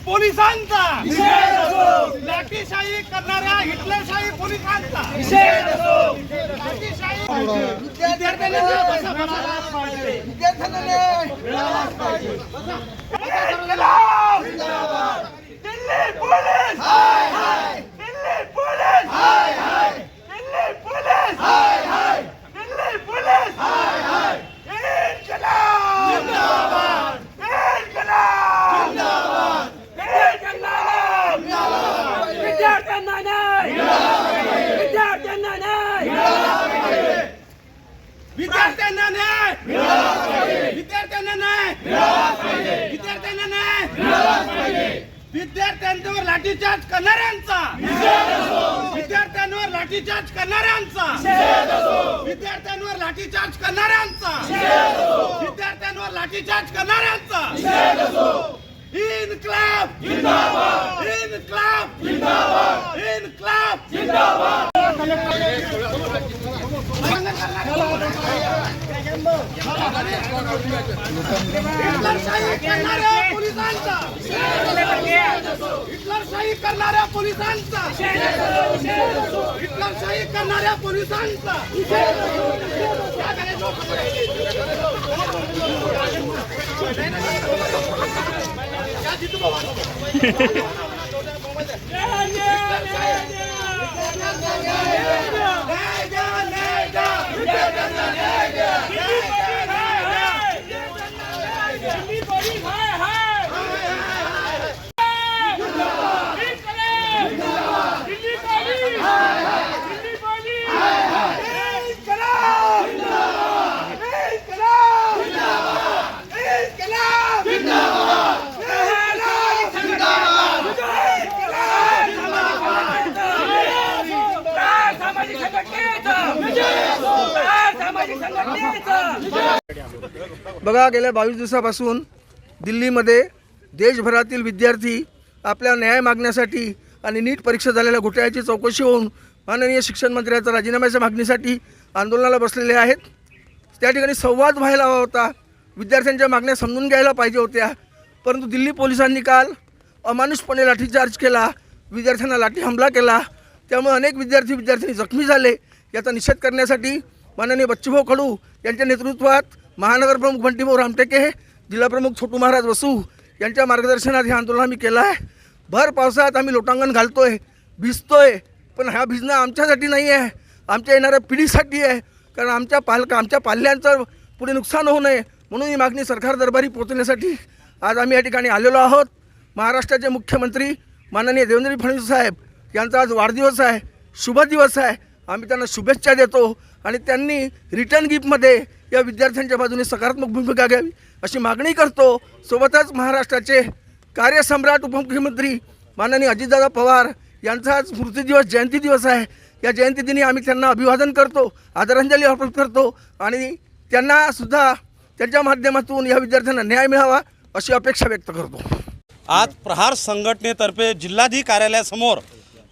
पोलिसांचा लाठीशाही करणाऱ्या हिटलरशाही पोलिसांचा लाठीशाही दिल्ली पोलीस हाय हाय, दिल्ली पोलीस हाय हाय, दिल्ली पोलीस हाय हाय, दिल्ली पोलीस हाय हाय, इन्कलाब जिंदाबाद, इन्कलाब जिंदाबाद, इन्कलाब जिंदाबाद, विद्यार्थ्यांना न्याय, विद्यार्थ्यांना न्याय, विद्यार्थ्यांना न्याय, विद्यार्थ्यांना न्याय, विद्यार्थ्यांना न्याय, विद्यार्थ्यांवर लाठीचार्ज करणाऱ्यांचा, विद्यार्थ्यांवर लाठीचार्ज करणाऱ्यांचा, विद्यार्थ्यांवर लाठीचार्ज करणाऱ्यांचा, विद्यार्थ्यांवर लाठीचार्ज करणाऱ्यांचा इन्क्लाब जिंदाबाद, इन्क्लाब जिंदाबाद, इन्क्लाब जिंदाबाद। हिटलरशाही करणाऱ्या पोलिसांचा, हिटलरशाही करणाऱ्या पोलिसांचा, हिटलरशाही करणाऱ्या पोलिसांचा बघा, गेल्या 22 दिवसापासून दिल्लीमध्ये देशभरातील विद्यार्थी आपल्या न्याय मागण्यासाठी आणि नीट परीक्षा झालेल्या घोटाळ्याची चौकशी होऊन माननीय शिक्षण मंत्र्याचा राजीनाम्याच्या मागणीसाठी आंदोलनाला बसलेले आहेत। त्या ठिकाणी संवाद व्हायला हवा होता, विद्यार्थ्यांच्या मागण्या समजून घ्यायला पाहिजे होत्या, परंतु दिल्ली पोलिसांनी काल अमानुषपणे लाठीचार्ज केला, विद्यार्थ्यांना लाठी हमला केला, त्यामुळे अनेक विद्यार्थी जखमी झाले। याचा निषेध करण्यासाठी माननीय बच्चूभाऊ कडू यांच्या नेतृत्वात महानगर प्रमुख बंटीभाऊ रामटेके, जिल्हा प्रमुख छोटू महाराज वसू यांच्या मार्गदर्शनात हे आंदोलन आम्ही केलं आहे। भर पावसाळ्यात आम्ही लोटांगण घालतोय, भिजतोय, पण हा भिजणं आमच्यासाठी नाही आहे, आमच्या येणाऱ्या पिढीसाठी आहे, कारण आमच्या पाल्यांचं पुढे नुकसान होऊ नये म्हणून ही मागणी सरकार दरबारी पोहोचण्यासाठी आज आम्ही या ठिकाणी आलेलो आहोत। महाराष्ट्राचे मुख्यमंत्री माननीय देवेंद्र फडणवीस साहेब यांचा आज वाढदिवस आहे, शुभ दिवस आहे, आम्ही त्यांना शुभेच्छा देतो आणि त्यांनी रिटर्न गिफ्टमध्ये या विद्यार्थ्यांच्या बाजूने सकारात्मक भूमिका घ्यावी अशी मागणी करतो। सोबतच महाराष्ट्राचे कार्यसम्राट उपमुख्यमंत्री माननीय अजितदादा पवार यांचा आज स्मृती दिवस, जयंती दिवस आहे। या जयंतीदिनी आम्ही त्यांना अभिवादन करतो, आदरांजली अर्पण करतो आणि त्यांना सुद्धा त्यांच्या माध्यमातून या विद्यार्थ्यांना न्याय मिळावा अशी अपेक्षा व्यक्त करतो। आज प्रहार संघटनेतर्फे जिल्हाधिकारी कार्यालयासमोर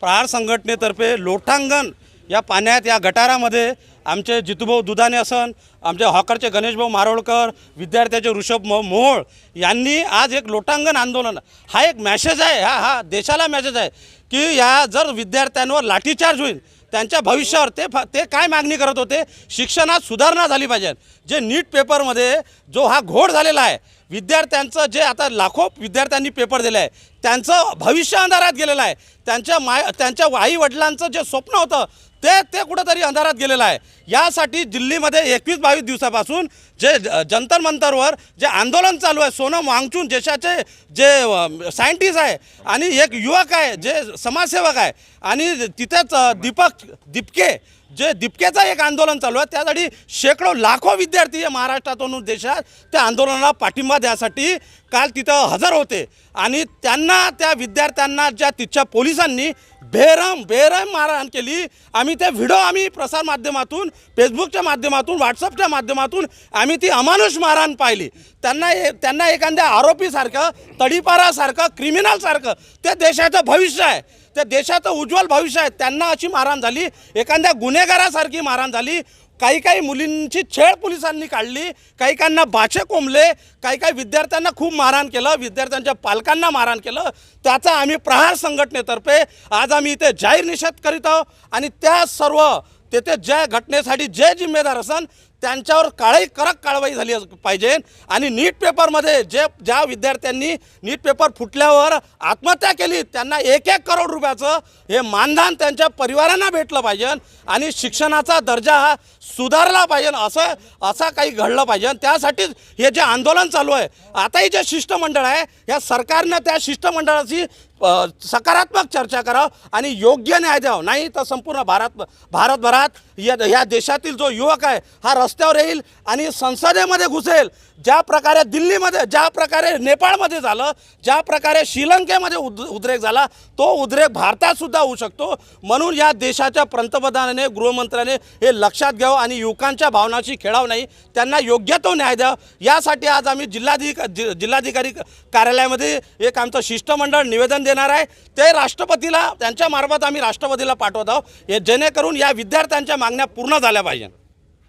प्रहार संघटनेतर्फे लोटांगण या पाण्यात या गटारामध्ये आमचे जितूभाऊ दुधाने असन, आमचे हॉकरचे गणेशभाऊ मारोळकर, विद्यार्थ्याचे ऋषभ मोहोळ यांनी आज एक लोटांगण आंदोलन, हा एक मॅसेज आहे, हा देशाला मॅसेज आहे की या जर विद्यार्थ्यांवर लाठीचार्ज होईल त्यांच्या भविष्यावर ते काय मागणी करत होते, शिक्षणात सुधारणा झाली पाहिजे। जे नीट पेपरमध्ये जो हा घोळ झालेला आहे, विद्यार्थ्यांचं जे आता लाखो विद्यार्थ्यांनी पेपर दिले आहे त्यांचं भविष्य अंधारात गेलेलं आहे, त्यांच्या आई वडिलांचं जे स्वप्न होतं ते कुठंतरी अंधारात गेलेलं आहे। यासाठी दिल्लीमध्ये 21-22 दिवसापासून जे जंतर मंतरवर जे आंदोलन चालू आहे, सोनम वांगचूक देशाचे जे सायंटिस्ट आहे आणि एक युवक आहे जे समाजसेवक आहे आणि तिथेच दीपके जे दीपकेचं एक आंदोलन चालू आहे, त्यासाठी शेकडो लाखो विद्यार्थी महाराष्ट्रातून देशात त्या आंदोलनाला पाठिंबा द्यासाठी काल तिथं हजर होते आणि त्या विद्यार्थ्यांना ज्या तिथच्या पोलिसांनी बेरहम मारहाण केली। आम्ही ते व्हिडिओ प्रसार माध्यमातून, फेसबुकच्या माध्यमातून, व्हॉट्सअपच्या माध्यमातून आम्ही ती अमानुष मारहाण पाहिली। त्यांना एखाद्या आरोपीसारखं, तडीपारासारखं, क्रिमिनलसारखं ते देशाचं भविष्य आहे, त्या देशाचं उज्ज्वल भविष्य आहे त्यांना अशी मारहाण झाली, एखाद्या गुन्हेगारासारखी मारहाण झाली. काही मुलींची छेड पोलिसांनी काढली, काहींना बाचे कोंबले, काही विद्यार्थ्यांना खूप मारहाण केलं, विद्यार्थ्यांच्या पालकांना मारहाण केलं. त्याचा आम्ही प्रहार संघटनेतर्फे आज आम्ही इथे जाहीर निषेध करीत आहोत आणि त्या सर्व तेथे ज्या घटनेसाठी जे जिम्मेदार असन त्यांच्यावर कडक कारवाई झाली पाहिजे. आणि नीट पेपरमध्ये ज्या विद्यार्थ्यांनी नीट पेपर फुटल्यावर आत्महत्या केली त्यांना 1-1 करोड रुपयाचं हे मानधन त्यांच्या परिवारांना भेटलं पाहिजे आणि शिक्षणाचा दर्जा हा सुधारला पाहिजे असं काही घडलं पाहिजे. त्यासाठीच हे जे आंदोलन चालू आहे, आताही जे शिष्टमंडळ आहे या सरकारनं त्या शिष्टमंडळाची सकारात्मक चर्चा करावं आणि योग्य न्याय द्यावं. नाही तर संपूर्ण भारतभरात या देशातील जो युवक आहे हा रस्त्यावर येईल आणि संसदेमध्ये घुसेल. ज्या प्रकारे दिल्लीमध्ये, ज्या प्रकारे नेपाळमध्ये झालं, ज्या प्रकारे श्रीलंकेमध्ये उद्रेक झाला, तो उद्रेक भारतात सुद्धा होऊ शकतो. म्हणून या देशाच्या पंतप्रधानाने, गृहमंत्र्याने हे लक्षात घ्यावं आणि युवकांच्या भावनाशी खेळावं नाही, त्यांना योग्य तो न्याय द्यावा. यासाठी आज आम्ही जिल्हाधिकारी कार्यालयामध्ये एक आमचं शिष्टमंडळ निवेदन देणार आहे. ते राष्ट्रपतीला, त्यांच्या मार्फत आम्ही राष्ट्रपतीला पाठवत आहोत, जेणेकरून या विद्यार्थ्यांच्या मागण्या पूर्ण झाल्या पाहिजे.